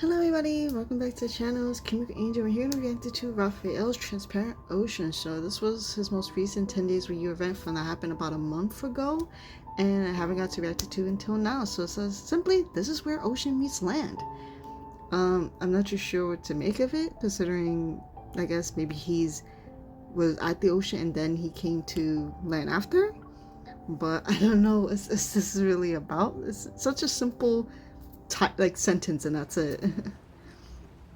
Hello everybody, welcome back to the channel. It's Chemical Angel. We're here to react to Rafayel's Transparent Ocean show. This was his most recent 10 Days Review event from that happened about a month ago, and I haven't got to react to until now. So it says simply, this is where ocean meets land. I'm not too sure what to make of it, considering I guess maybe was at the ocean and then he came to land after. But I don't know what this is really about. It's such a simple sentence and that's it.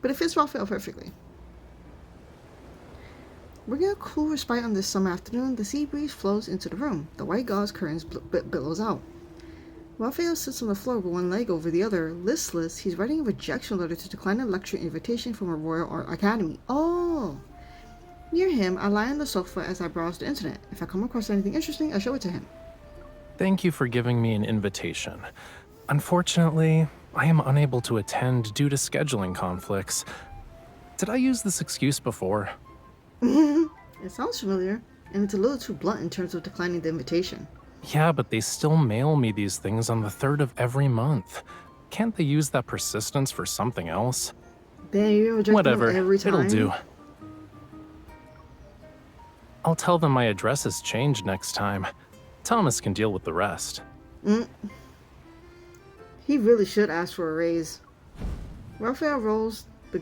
But it fits Rafayel perfectly. We're getting a cool respite on this summer afternoon. The sea breeze flows into the room. The white gauze curtains billows out. Rafayel sits on the floor with one leg over the other. Listless, he's writing a rejection letter to decline a lecture invitation from a Royal Art Academy. Oh! Near him, I lie on the sofa as I browse the internet. If I come across anything interesting, I show it to him. Thank you for giving me an invitation. Unfortunately, I am unable to attend due to scheduling conflicts. Did I use this excuse before? It sounds familiar, and it's a little too blunt in terms of declining the invitation. Yeah, but they still mail me these things on the 3rd of every month. Can't they use that persistence for something else? Then you reject Whatever, them every time? it'll do. I'll tell them my address has changed next time. Thomas can deal with the rest. He really should ask for a raise. Rafayel rolls the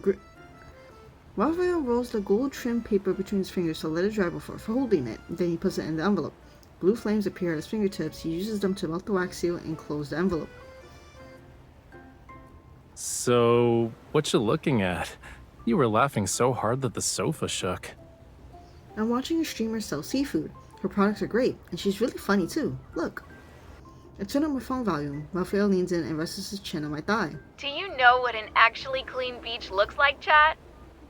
gold trimmed paper between his fingers to let it dry before folding it. Then he puts it in the envelope. Blue flames appear at his fingertips. He uses them to melt the wax seal and close the envelope. So, what you looking at? You were laughing so hard that the sofa shook. I'm watching a streamer sell seafood. Her products are great, and she's really funny too. Look. I turn up my phone volume. Rafayel leans in and rests his chin on my thigh. Do you know what an actually clean beach looks like, chat?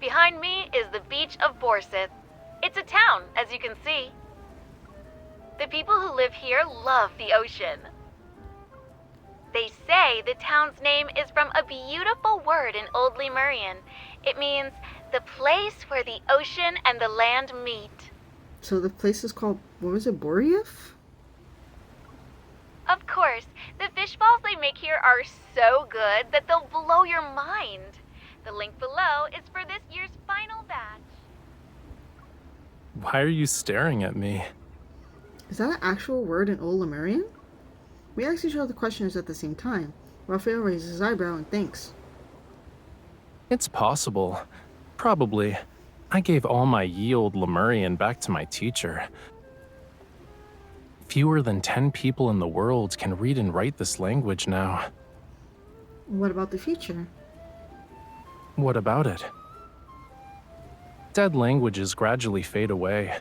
Behind me is the beach of Borseth. It's a town, as you can see. The people who live here love the ocean. They say the town's name is from a beautiful word in Old Lemurian. It means the place where the ocean and the land meet. So the place is called, what was it, Boreaf? Of course, the fish balls they make here are so good that they'll blow your mind. The link below is for this year's final batch. Why are you staring at me? Is that an actual word in Old Lemurian? We ask each other questions at the same time. Rafayel raises his eyebrow and thinks. It's possible. Probably. I gave all my ye old Lemurian back to my teacher. Fewer than 10 people in the world can read and write this language now. What about the future? What about it? Dead languages gradually fade away.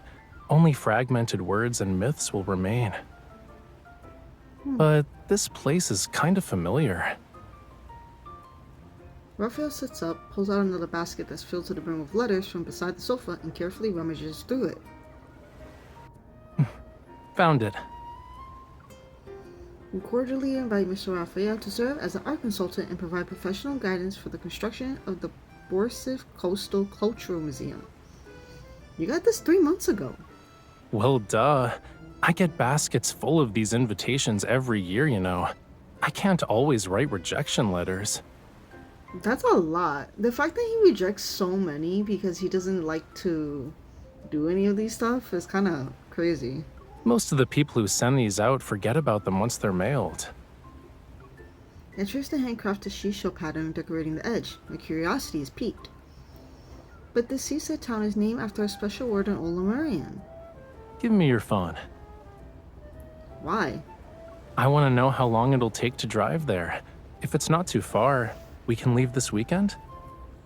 Only fragmented words and myths will remain. But this place is kind of familiar. Rafayel sits up, pulls out another basket that's filled to the brim with letters from beside the sofa, and carefully rummages through it. Found it. We cordially invite Mr. Rafayel to serve as an art consultant and provide professional guidance for the construction of the Borseth Coastal Cultural Museum. You got this 3 months ago. Well, duh. I get baskets full of these invitations every year, you know. I can't always write rejection letters. That's a lot. The fact that he rejects so many because he doesn't like to do any of these stuff is kind of crazy. Most of the people who send these out forget about them once they're mailed. I trace the handcrafted seashell pattern decorating the edge. My curiosity is piqued. But this seaside town is named after a special word in Old Lemurian. Give me your phone. Why? I want to know how long it'll take to drive there. If it's not too far, we can leave this weekend?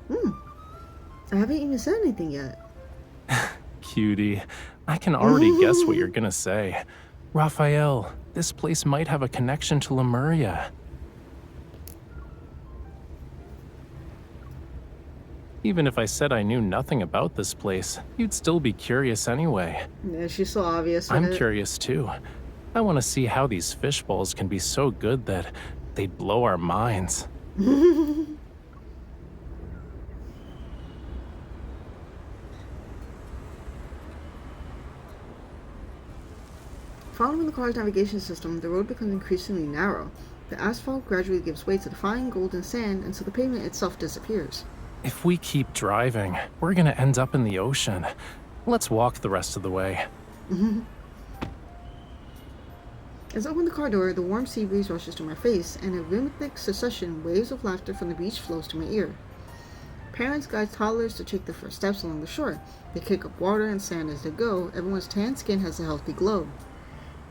I haven't even said anything yet. Cutie, I can already guess what you're gonna say. Rafayel, this place might have a connection to Lemuria. Even if I said I knew nothing about this place, you'd still be curious anyway. Yeah, she's so obvious. I'm curious too. I want to see how these fish balls can be so good that they'd blow our minds. Following the car's navigation system, the road becomes increasingly narrow. The asphalt gradually gives way to the fine golden sand until the pavement itself disappears. If we keep driving, we're gonna end up in the ocean. Let's walk the rest of the way. As I open the car door, the warm sea breeze rushes to my face, and a rhythmic succession waves of laughter from the beach flows to my ear. Parents guide toddlers to take their first steps along the shore. They kick up water and sand as they go. Everyone's tan skin has a healthy glow.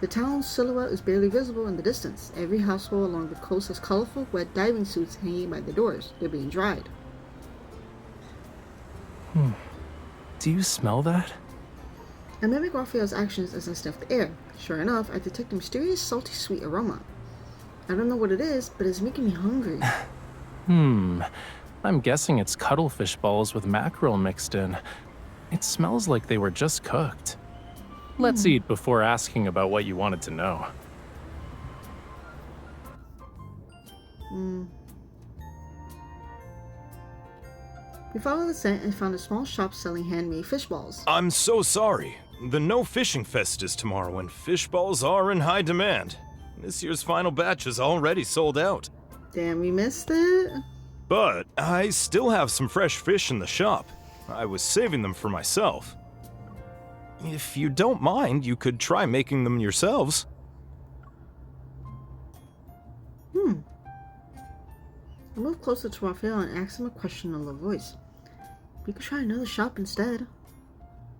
The town's silhouette is barely visible in the distance. Every household along the coast has colorful, wet diving suits hanging by the doors. They're being dried. Do you smell that? I mimic Raphael's actions as I sniff the air. Sure enough, I detect a mysterious, salty, sweet aroma. I don't know what it is, but it's making me hungry. I'm guessing it's cuttlefish balls with mackerel mixed in. It smells like they were just cooked. Let's eat before asking about what you wanted to know. We followed the scent and found a small shop selling handmade fish balls. I'm so sorry. The No Fishing Fest is tomorrow and fish balls are in high demand. This year's final batch is already sold out. Damn, we missed it. But I still have some fresh fish in the shop. I was saving them for myself. If you don't mind, you could try making them yourselves. I moved closer to Raphael and asked him a question in a low voice. We could try another shop instead.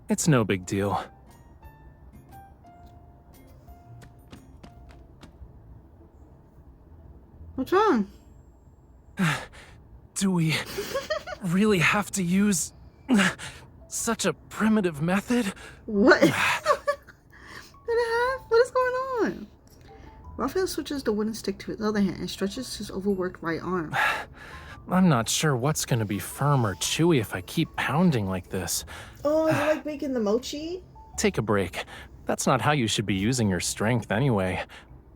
It's no big deal. What's wrong? Do we really have to use such a primitive method? What? What is going on? Raphael switches the wooden stick to his other hand and stretches his overworked right arm. I'm not sure what's gonna be firm or chewy if I keep pounding like this. Oh, you like making the mochi? Take a break. That's not how you should be using your strength anyway.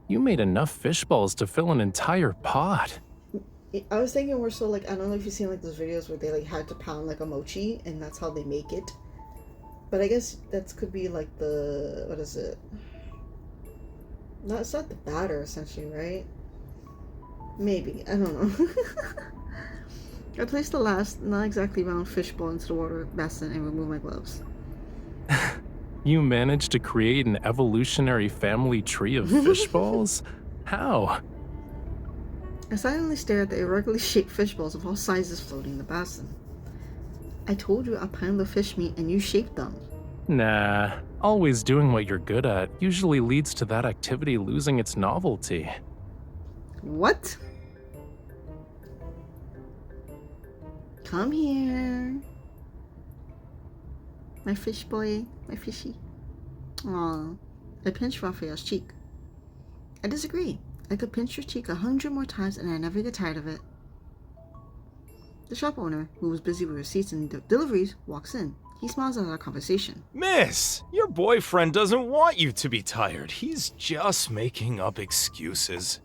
You made enough fish balls to fill an entire pot. I was thinking more so like, I don't know if you've seen like those videos where they like had to pound like a mochi and that's how they make it. But I guess that could be like the, what is it? No, it's not the batter essentially, right? Maybe, I don't know. I placed the last, not exactly round fish ball into the water basin and removed my gloves. You managed to create an evolutionary family tree of fish balls? How? I silently stare at the irregularly shaped fish balls of all sizes floating in the basin. I told you I pounded the fish meat and you shaped them. Nah, always doing what you're good at usually leads to that activity losing its novelty. What? Come here. My fish boy, my fishy. Aw. I pinched Raphael's cheek. I disagree. I could pinch your cheek 100 more times and I never get tired of it. The shop owner, who was busy with receipts and deliveries, walks in. He smiles at our conversation. Miss, your boyfriend doesn't want you to be tired. He's just making up excuses.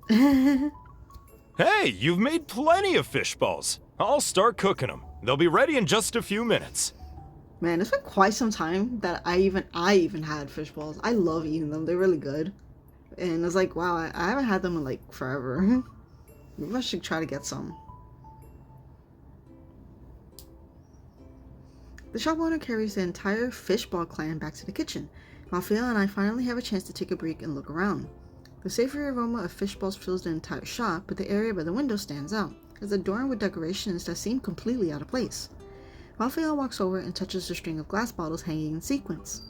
Hey, you've made plenty of fish balls. I'll start cooking them. They'll be ready in just a few minutes. Man, it's been quite some time that I even had fish balls. I love eating them. They're really good. And it's like, wow, I haven't had them in like forever. Maybe I should try to get some. The shop owner carries the entire fishball clan back to the kitchen. Raphael and I finally have a chance to take a break and look around. The savory aroma of fish balls fills the entire shop, but the area by the window stands out. It's adorned with decorations that seem completely out of place. Raphael walks over and touches the string of glass bottles hanging in sequence.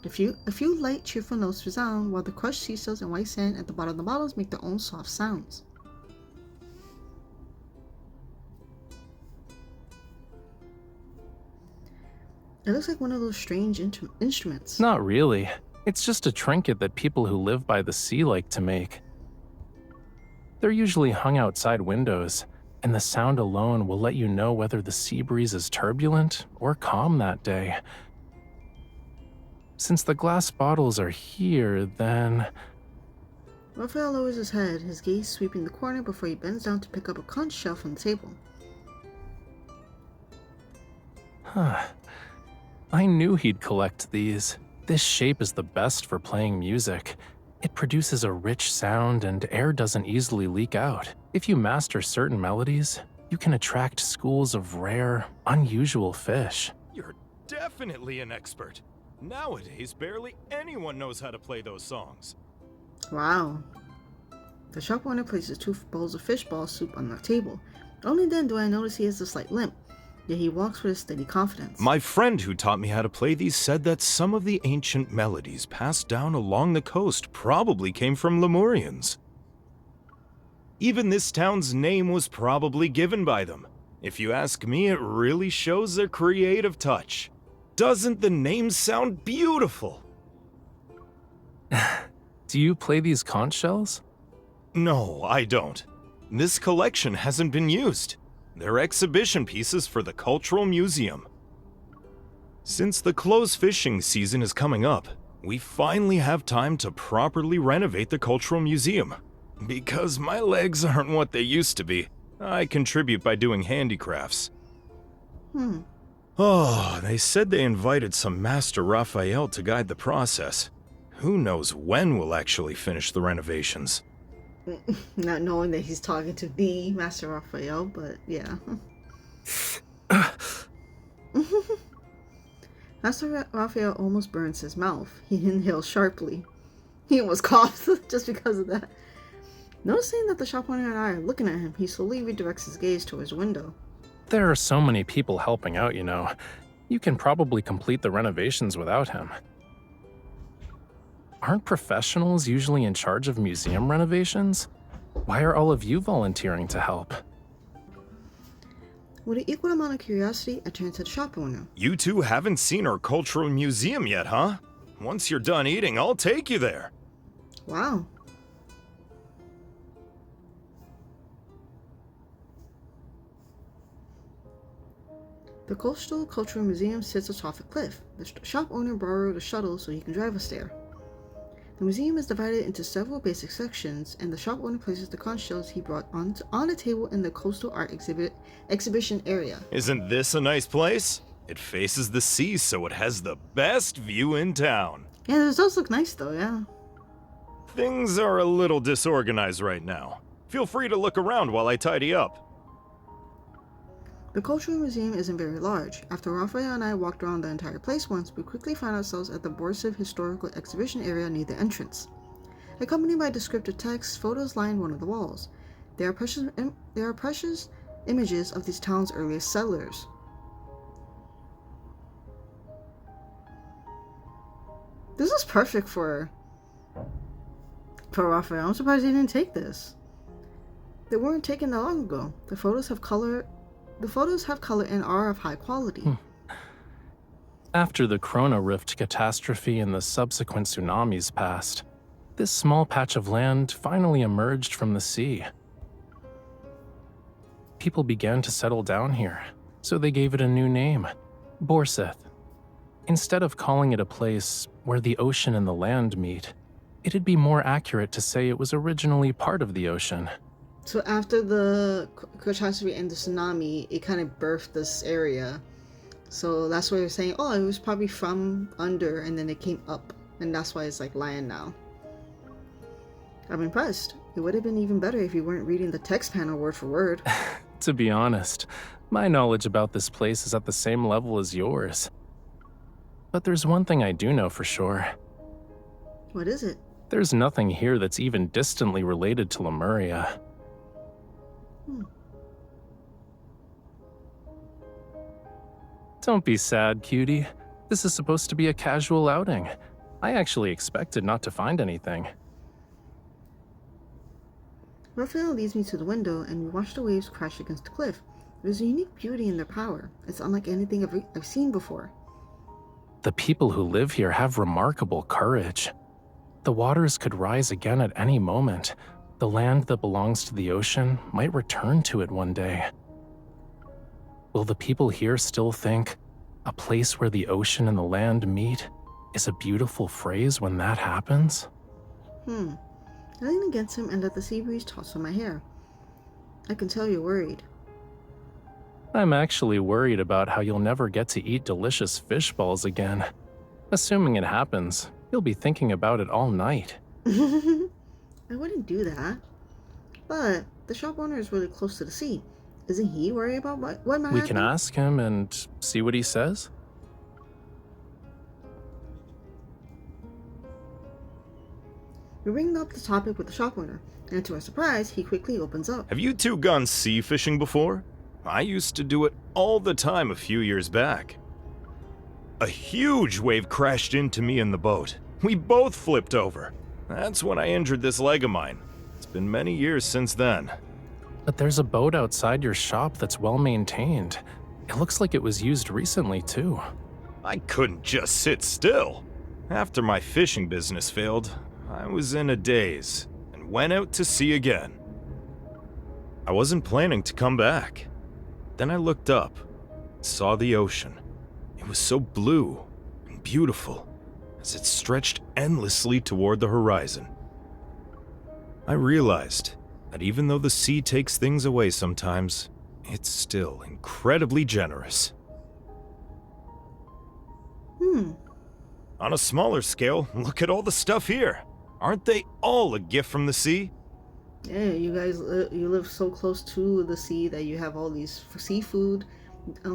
A few light, cheerful notes resound, while the crushed sea shells and white sand at the bottom of the bottles make their own soft sounds. It looks like one of those strange instruments. Not really. It's just a trinket that people who live by the sea like to make. They're usually hung outside windows, and the sound alone will let you know whether the sea breeze is turbulent or calm that day. Since the glass bottles are here, then... Raphael lowers his head, his gaze sweeping the corner before he bends down to pick up a conch shell from the table. Huh. I knew he'd collect these. This shape is the best for playing music. It produces a rich sound and air doesn't easily leak out. If you master certain melodies, you can attract schools of rare, unusual fish. You're definitely an expert. Nowadays, barely anyone knows how to play those songs. Wow. The shop owner places 2 bowls of fishball soup on the table. Only then do I notice he has a slight limp, yet he walks with a steady confidence. My friend who taught me how to play these said that some of the ancient melodies passed down along the coast probably came from Lemurians. Even this town's name was probably given by them. If you ask me, it really shows their creative touch. Doesn't the name sound beautiful? Do you play these conch shells? No, I don't. This collection hasn't been used. They're exhibition pieces for the Cultural Museum. Since the closed fishing season is coming up, we finally have time to properly renovate the Cultural Museum. Because my legs aren't what they used to be, I contribute by doing handicrafts. Oh, they said they invited some Master Rafayel to guide the process. Who knows when we'll actually finish the renovations? Not knowing that he's talking to the Master Rafayel, but yeah. Master Rafayel almost burns his mouth. He inhales sharply. He almost coughs just because of that. Noticing that the shop owner and I are looking at him, he slowly redirects his gaze to his window. There are so many people helping out, you know. You can probably complete the renovations without him. Aren't professionals usually in charge of museum renovations? Why are all of you volunteering to help? With an equal amount of curiosity, I turn to the shop owner. You two haven't seen our cultural museum yet, huh? Once you're done eating, I'll take you there. Wow. The Coastal Cultural Museum sits atop a cliff. The shop owner borrowed a shuttle so he can drive us there. The museum is divided into several basic sections, and the shop owner places the conch shells he brought on a table in the coastal art exhibition area. Isn't this a nice place? It faces the sea, so it has the best view in town. Yeah, those does look nice though, yeah. Things are a little disorganized right now. Feel free to look around while I tidy up. The Cultural Museum isn't very large. After Rafayel and I walked around the entire place once, we quickly found ourselves at the Borsiv Historical Exhibition area near the entrance. Accompanied by descriptive text, photos line one of the walls. There are precious images of these town's earliest settlers. This is perfect for Rafayel. I'm surprised he didn't take this. They weren't taken that long ago. The photos have color and are of high quality. After the Corona Rift catastrophe and the subsequent tsunamis passed, this small patch of land finally emerged from the sea. People began to settle down here, so they gave it a new name, Borseth. Instead of calling it a place where the ocean and the land meet, it'd be more accurate to say it was originally part of the ocean. So after the catastrophe and the tsunami, it kind of birthed this area. So that's why you're saying, oh, it was probably from under and then it came up. And that's why it's like land now. I'm impressed. It would have been even better if you weren't reading the text panel word for word. To be honest, my knowledge about this place is at the same level as yours. But there's one thing I do know for sure. What is it? There's nothing here that's even distantly related to Lemuria. Don't be sad, cutie. This is supposed to be a casual outing. I actually expected not to find anything. Rafayel leads me to the window and we watch the waves crash against the cliff. There's a unique beauty in their power. It's unlike anything I've seen before. The people who live here have remarkable courage. The waters could rise again at any moment. The land that belongs to the ocean might return to it one day. Will the people here still think a place where the ocean and the land meet is a beautiful phrase when that happens? I lean against him and let the sea breeze toss on my hair. I can tell you're worried. I'm actually worried about how you'll never get to eat delicious fish balls again. Assuming it happens, you'll be thinking about it all night. I wouldn't do that. But the shop owner is really close to the sea. Isn't he worried about what might We happen? can ask him and see what he says. We bring up the topic with the shop owner, and to our surprise, he quickly opens up. Have you two gone sea fishing before? I used to do it all the time a few years back. A huge wave crashed into me in the boat. We both flipped over. That's when I injured this leg of mine. It's been many years since then. But there's a boat outside your shop that's well maintained. It looks like it was used recently, too. I couldn't just sit still. After my fishing business failed, I was in a daze and went out to sea again. I wasn't planning to come back. Then I looked up, saw the ocean. It was so blue and beautiful as it stretched endlessly toward the horizon. I realized that even though the sea takes things away sometimes, it's still incredibly generous. On a smaller scale, look at all the stuff here. Aren't they all a gift from the sea? Yeah, you guys, you live so close to the sea that you have all these seafood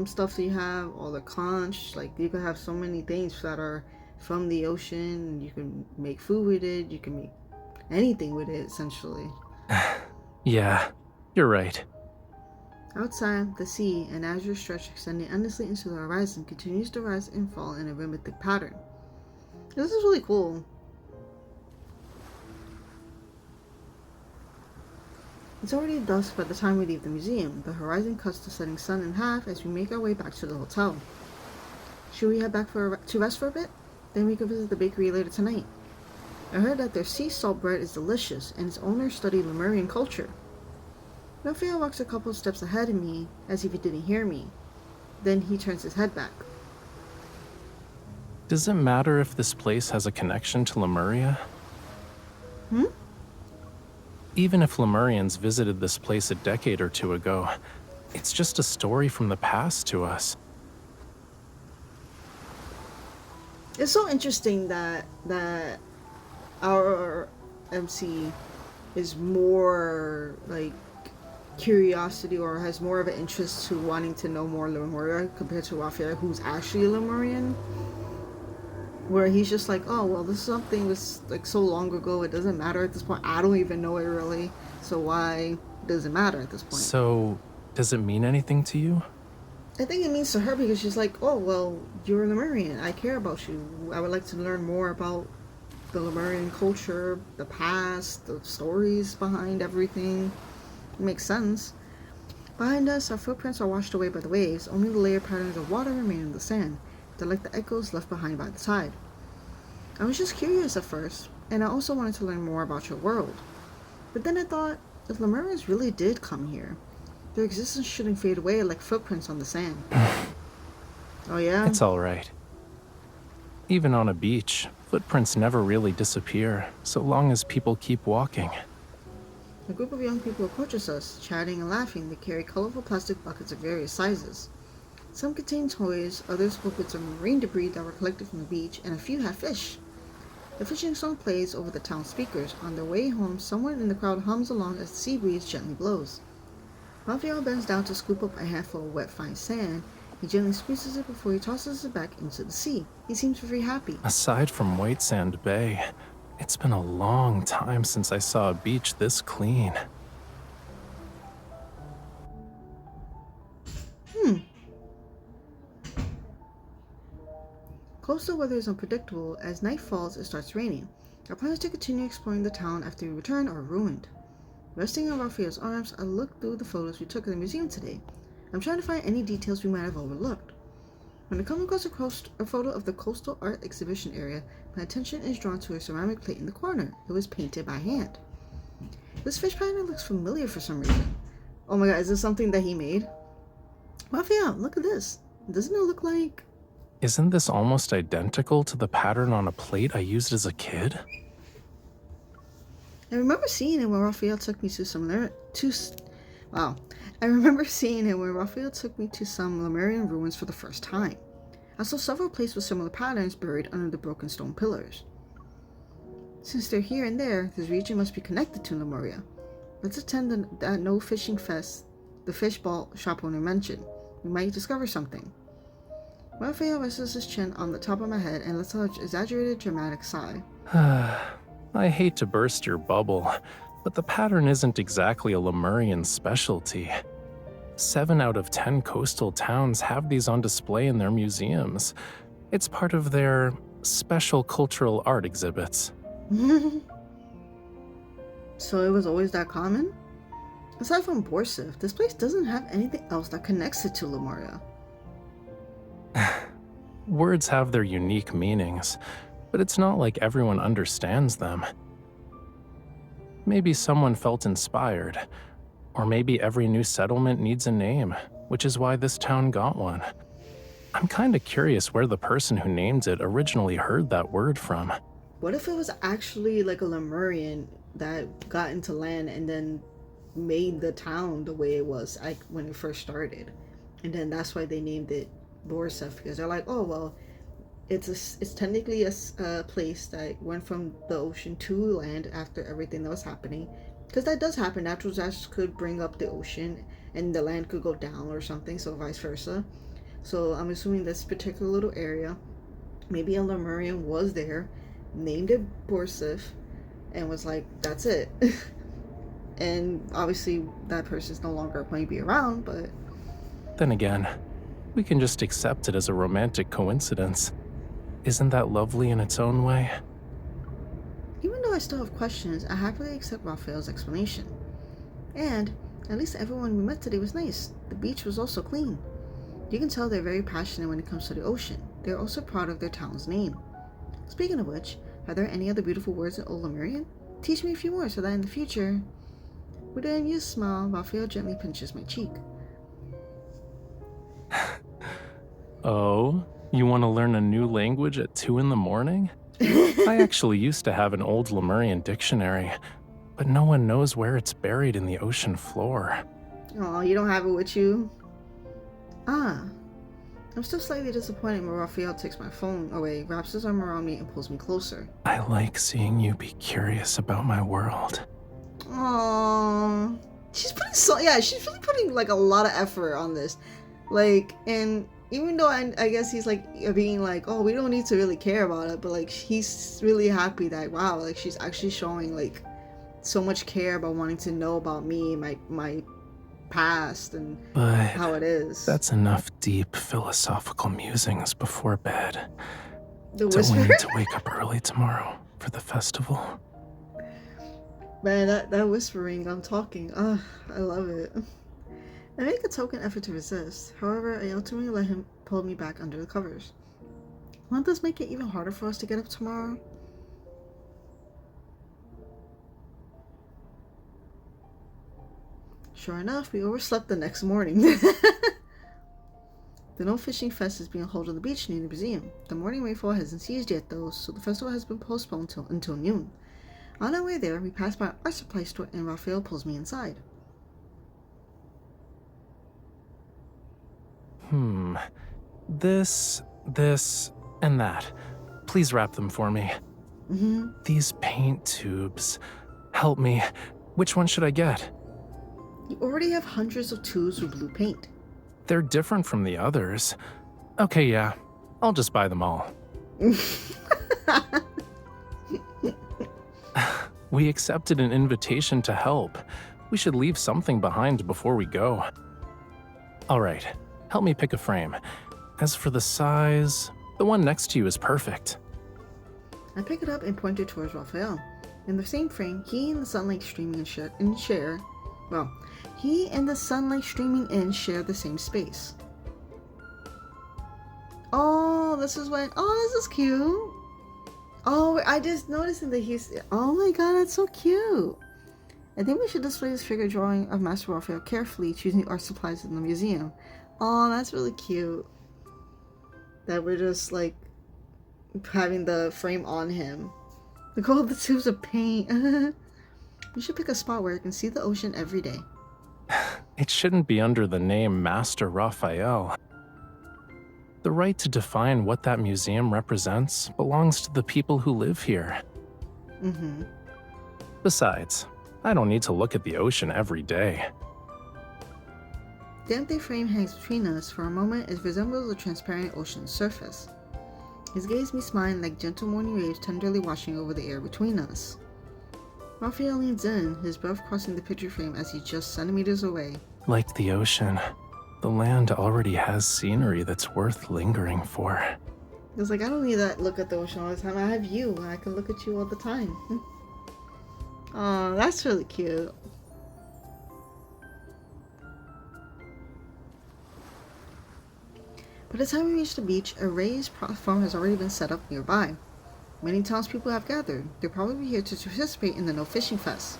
stuff that you have, all the conch. Like, you can have so many things that are from the ocean. You can make food with it. You can make anything with it, essentially. Yeah, you're right. Outside, the sea, an azure stretch extending endlessly into the horizon, continues to rise and fall in a rhythmic pattern. This is really cool. It's already dusk by the time we leave the museum. The horizon cuts the setting sun in half as we make our way back to the hotel. Should we head back to rest for a bit? Then we can visit the bakery later tonight. I heard that their sea salt bread is delicious and its owner studied Lemurian culture. Rafayel walks a couple of steps ahead of me as if he didn't hear me. Then he turns his head back. Does it matter if this place has a connection to Lemuria? Even if Lemurians visited this place a decade or two ago, it's just a story from the past to us. It's so interesting that our MC is more like curiosity or has more of an interest to wanting to know more Lemuria compared to Rafayel, who's actually a Lemurian. Where he's just like, oh, well, this is something was like so long ago, it doesn't matter at this point. I don't even know it really, so why does it matter at this point? So, does it mean anything to you? I think it means to her because she's like, oh, well, you're a Lemurian. I care about you. I would like to learn more about the Lemurian culture, the past, the stories behind everything. It makes sense. Behind us, our footprints are washed away by the waves. Only the layered patterns of water remain in the sand. They're like the echoes left behind by the tide. I was just curious at first, and I also wanted to learn more about your world. But then I thought, if Lemurians really did come here, their existence shouldn't fade away like footprints on the sand. Oh yeah? It's all right. Even on a beach, footprints never really disappear, so long as people keep walking. A group of young people approaches us, chatting and laughing. They carry colorful plastic buckets of various sizes. Some contain toys, others hold bits of marine debris that were collected from the beach, and a few have fish. The fishing song plays over the town speakers. On their way home, someone in the crowd hums along as the sea breeze gently blows. Rafayel bends down to scoop up a handful of wet, fine sand. He gently squeezes it before he tosses it back into the sea. He seems very happy. Aside from White Sand Bay, it's been a long time since I saw a beach this clean. Coastal weather is unpredictable. As night falls, it starts raining. Our plans to continue exploring the town after we return are ruined. Resting on Rafayel's arms, I look through the photos we took at the museum today. I'm trying to find any details we might have overlooked. When I come across a photo of the coastal art exhibition area, my attention is drawn to a ceramic plate in the corner. It was painted by hand. This fish pattern looks familiar for some reason. Oh my god, is this something that he made? Rafayel, look at this. Doesn't it look like... Isn't this almost identical to the pattern on a plate I used as a kid? I remember seeing it when Rafayel took me to some I remember seeing it when Rafayel took me to some Lemurian ruins for the first time. I saw several places with similar patterns buried under the broken stone pillars. Since they're here and there, this region must be connected to Lemuria. Let's attend that no fishing fest the fish ball shop owner mentioned. We might discover something. Rafayel rests his chin on the top of my head and lets out an exaggerated dramatic sigh. I hate to burst your bubble, but the pattern isn't exactly a Lemurian specialty. 7 out of 10 coastal towns have these on display in their museums. It's part of their special cultural art exhibits. So it was always that common? Aside from Borsif, this place doesn't have anything else that connects it to Lemuria. Words have their unique meanings, but it's not like everyone understands them. Maybe someone felt inspired, or maybe every new settlement needs a name, which is why this town got one. I'm kinda curious where the person who named it originally heard that word from. What if it was actually like a Lemurian that got into land and then made the town the way it was like when it first started, and then that's why they named it Borsif, because they're like, oh well, it's technically a place that went from the ocean to land after everything that was happening, because that does happen. Natural disasters could bring up the ocean and the land could go down or something, so vice versa. So I'm assuming this particular little area, maybe a Lemurian was there, named it Borsif, and was like, that's it. And obviously that person's no longer going to be around, but Then again, we can just accept it as a romantic coincidence. Isn't that lovely in its own way? even though I still have questions, I happily accept Raphael's explanation. And at least everyone we met today was nice. The beach was also clean. You can tell they're very passionate when it comes to the ocean. They're also proud of their town's name. Speaking of which, are there any other beautiful words in Old Lemurian? Teach me a few more so that in the future... With an amused smile, Raphael gently pinches my cheek. Oh, you want to learn a new language at 2 in the morning? I actually used to have an old Lemurian dictionary, but no one knows where it's buried in the ocean floor. Aw, you don't have it with you? Ah. I'm still slightly disappointed when Raphael takes my phone away, wraps his arm around me, and pulls me closer. I like seeing you be curious about my world. Aww. She's she's really putting like a lot of effort on this. Like, and even though I guess he's like being like, oh, we don't need to really care about it, but like he's really happy that, wow, like she's actually showing like so much care about wanting to know about me, my past, and how it is. That's enough deep philosophical musings before bed. The Don't we whisper. need to wake up early tomorrow for the festival? Man, that whispering, I'm talking. I love it. I make a token effort to resist. However, I ultimately let him pull me back under the covers. Won't this make it even harder for us to get up tomorrow? Sure enough, we overslept the next morning. The no fishing fest is being held on the beach near the museum. The morning rainfall hasn't ceased yet though, so the festival has been postponed until noon. On our way there, we pass by an art supply store and Raphael pulls me inside. This, and that. Please wrap them for me. These paint tubes. Help me. Which one should I get? You already have hundreds of tubes with blue paint. They're different from the others. Okay, yeah. I'll just buy them all. We accepted an invitation to help. We should leave something behind before we go. All right, help me pick a frame. As for the size, the one next to you is perfect. I pick it up and point it towards Raphael. In the same frame, he and the sunlight streaming in share the same space. Oh, this is cute. Oh, I just noticed that oh my god, that's so cute. I think we should display this figure drawing of Master Raphael carefully, choosing art supplies in the museum. Oh, that's really cute. That we're just like having the frame on him. Look at all the tubes of paint. We should pick a spot where you can see the ocean every day. It shouldn't be under the name Master Rafayel. The right to define what that museum represents belongs to the people who live here. Mm-hmm. Besides, I don't need to look at the ocean every day. The empty frame hangs between us. For a moment, it resembles a transparent ocean surface. His gaze me smiling like gentle morning waves tenderly washing over the air between us. Rafayel leans in, his breath crossing the picture frame as he's just centimeters away. Like the ocean, the land already has scenery that's worth lingering for. It's like, I don't need that look at the ocean all the time. I have you, and I can look at you all the time. Oh, that's really cute. By the time we reach the beach, a raised platform has already been set up nearby. Many townspeople have gathered. They're probably here to participate in the No Fishing Fest.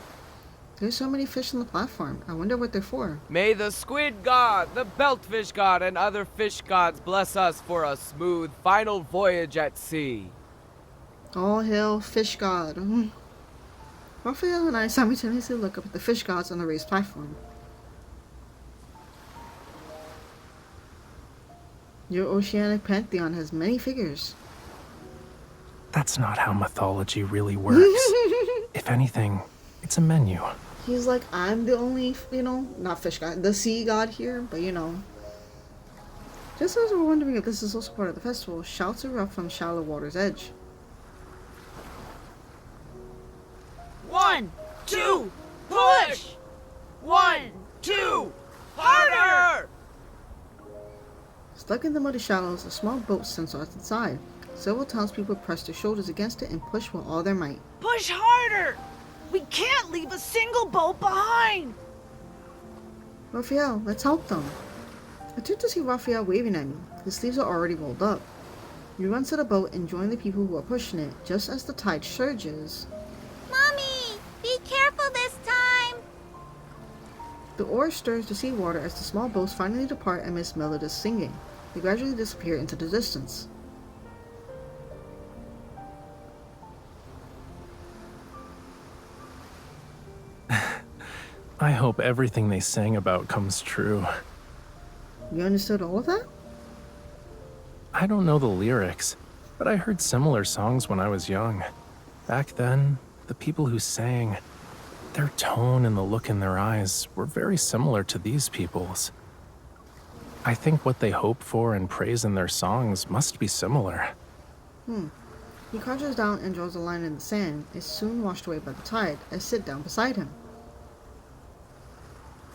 There's so many fish on the platform. I wonder what they're for. May the squid god, the beltfish god, and other fish gods bless us for a smooth final voyage at sea. All hail fish god. Raphael and I simultaneously look up at the fish gods on the raised platform. Your oceanic pantheon has many figures. That's not how mythology really works. If anything, it's a menu. He's like, I'm the only, not fish god, the sea god here, but Just as we're wondering if this is also part of the festival, shouts erupt from shallow water's edge. 1, 2, push! 1, 2, harder! Stuck in the muddy shallows, a small boat sinks off inside. Several townspeople press their shoulders against it and push with all their might. Push harder! We can't leave a single boat behind! Raphael, let's help them. I turn to see Raphael waving at me. His sleeves are already rolled up. We run to the boat and join the people who are pushing it, just as the tide surges. Mommy, be careful this time! The oar stirs the seawater as the small boats finally depart amidst melodious singing. They gradually disappear into the distance. I hope everything they sang about comes true. You understood all of that? I don't know the lyrics, but I heard similar songs when I was young. Back then, the people who sang, their tone and the look in their eyes were very similar to these people's. I think what they hope for and praise in their songs must be similar. He crouches down and draws a line in the sand. It's soon washed away by the tide. I sit down beside him.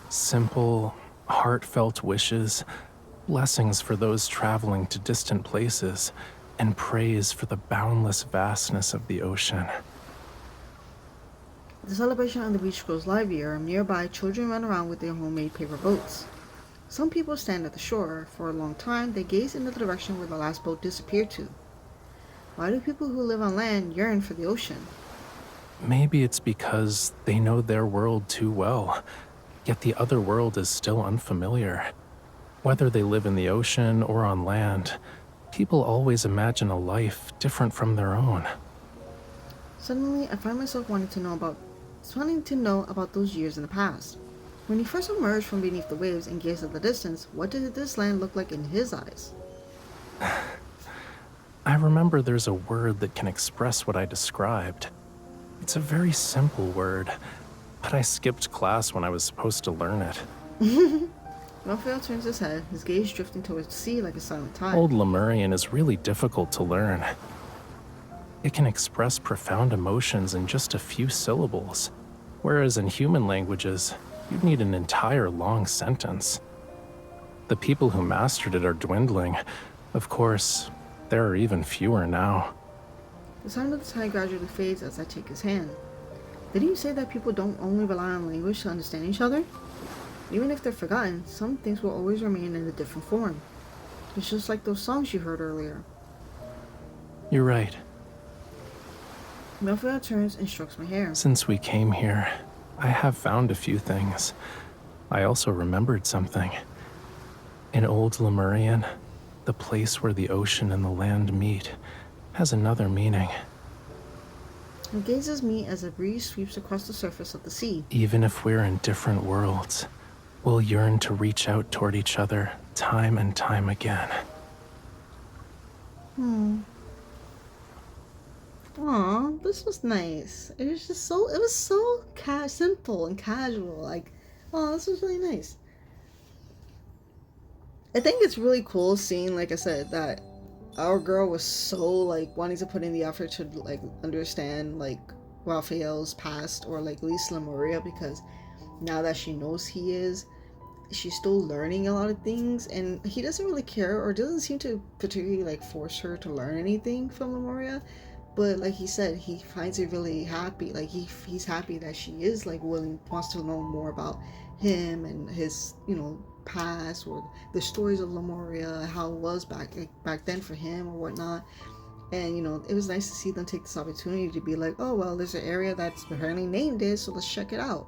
Simple, heartfelt wishes, blessings for those traveling to distant places, and praise for the boundless vastness of the ocean. The celebration on the beach grows livelier. Nearby, children run around with their homemade paper boats. Some people stand at the shore. For a long time, they gaze in the direction where the last boat disappeared to. Why do people who live on land yearn for the ocean? Maybe it's because they know their world too well, yet the other world is still unfamiliar. Whether they live in the ocean or on land, people always imagine a life different from their own. Suddenly, I find myself wanting to know about those years in the past. When he first emerged from beneath the waves and gazed at the distance, what did this land look like in his eyes? I remember there's a word that can express what I described. It's a very simple word, but I skipped class when I was supposed to learn it. Raphael turns his head, his gaze drifting towards the sea like a silent tide. Old Lemurian is really difficult to learn. It can express profound emotions in just a few syllables, whereas in human languages, you'd need an entire long sentence. The people who mastered it are dwindling. Of course, there are even fewer now. The sound of the tide gradually fades as I take his hand. Didn't you say that people don't only rely on language to understand each other? Even if they're forgotten, some things will always remain in a different form. It's just like those songs you heard earlier. You're right. Raphael turns and strokes my hair. Since we came here, I have found a few things. I also remembered something. In Old Lemurian, the place where the ocean and the land meet has another meaning. He gazes me as a breeze sweeps across the surface of the sea. Even if we're in different worlds, we'll yearn to reach out toward each other time and time again. Aw, this was nice. It was just so, it was so simple and casual. Like, oh, this was really nice. I think it's really cool seeing, like I said, that our girl was so like wanting to put in the effort to like understand like Raphael's past, or like at least Lemuria, because now that she knows he is, she's still learning a lot of things, and he doesn't really care or doesn't seem to particularly like force her to learn anything from Lemuria. But like he said, he finds it really happy. Like he's happy that she is like willing, wants to know more about him and his, you know, past, or the stories of Lemuria, how it was back then for him or whatnot. And you know, it was nice to see them take this opportunity to be like, oh well, there's an area that's apparently named it, so let's check it out.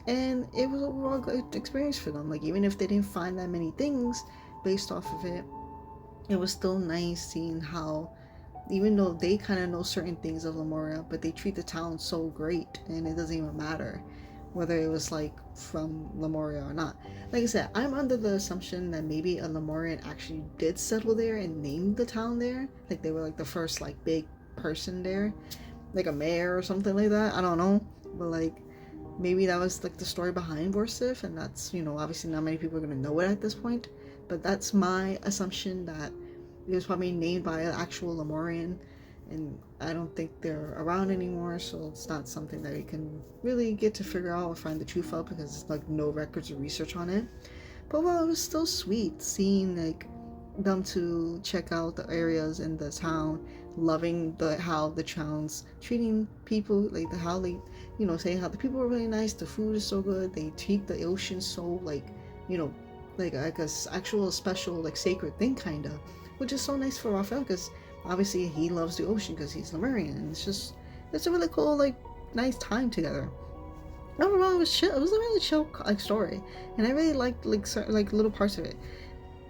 And it was overall a good experience for them. Like even if they didn't find that many things based off of it, it was still nice seeing how, even though they kind of know certain things of Lemuria, but they treat the town so great, and it doesn't even matter whether it was like from Lemuria or not. Like I said, I'm under the assumption that maybe a Lemurian actually did settle there and named the town there. Like they were like the first like big person there, like a mayor or something like that. I don't know, but like maybe that was like the story behind Borsif, and that's, you know, obviously not many people are gonna know it at this point. But that's my assumption, that it was probably named by an actual Lemurian, and I don't think they're around anymore, so it's not something that we can really get to figure out or find the truth of, because there's like no records or research on it. But well, it was still sweet seeing like them to check out the areas in the town, loving how the town's treating people, like how they, you know, saying how the people are really nice, the food is so good, they treat the ocean so like, you know, like a actual special like sacred thing kind of, which is so nice for Rafayel, because obviously he loves the ocean because he's Lemurian, and it's a really cool, like, nice time together. Overall, it was chill. It was a really chill like story, and I really liked like certain, like little parts of it,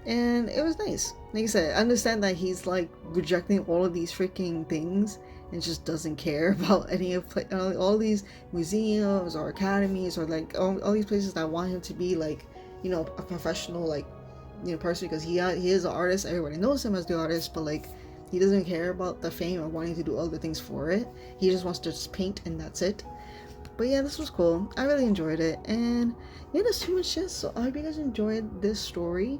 and it was nice. Like I said, I understand that he's like rejecting all of these freaking things and just doesn't care about any of all these museums or academies, or like all these places that want him to be like, you know, a professional like, you know, person, because he is an artist. Everybody knows him as the artist, but like he doesn't care about the fame or wanting to do other things for it. He just wants to just paint, and that's it. But yeah, this was cool. I really enjoyed it, and yeah, there's too much shit. So I hope you guys enjoyed this story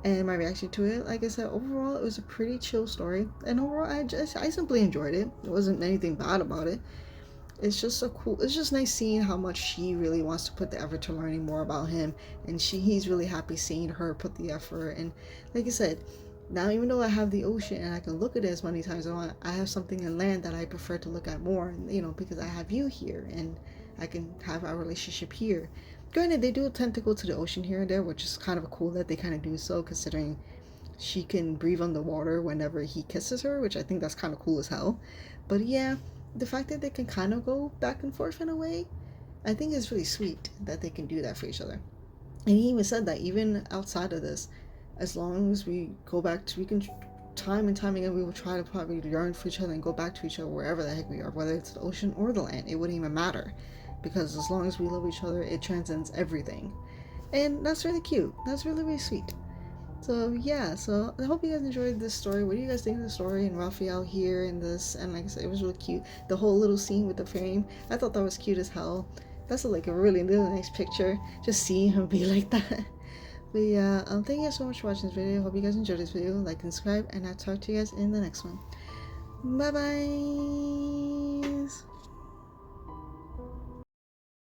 and my reaction to it. Like I said, overall it was a pretty chill story, and overall I simply enjoyed it. There wasn't anything bad about it. It's just nice seeing how much she really wants to put the effort to learning more about him, and he's really happy seeing her put the effort. And like I said, now even though I have the ocean and I can look at it as many times as I want, I have something in land that I prefer to look at more, and you know, because I have you here and I can have our relationship here. Granted, they do tend to go to the ocean here and there, which is kind of cool that they kind of do so, considering she can breathe underwater whenever he kisses her, which I think that's kind of cool as hell. But yeah, the fact that they can kind of go back and forth in a way, I think is really sweet that they can do that for each other. And he even said that even outside of this, as long as we go back to, we can time and time again, we will try to probably yearn for each other and go back to each other wherever the heck we are, whether it's the ocean or the land. It wouldn't even matter, because as long as we love each other, it transcends everything. And that's really cute. That's really, really sweet. So yeah, so I hope you guys enjoyed this story. What do you guys think of the story and Rafayel here in this? And like I said, it was really cute. The whole little scene with the frame, I thought that was cute as hell. That's like a really nice picture, just seeing him be like that. But yeah, thank you guys so much for watching this video. Hope you guys enjoyed this video. Like and subscribe, and I'll talk to you guys in the next one. Bye bye.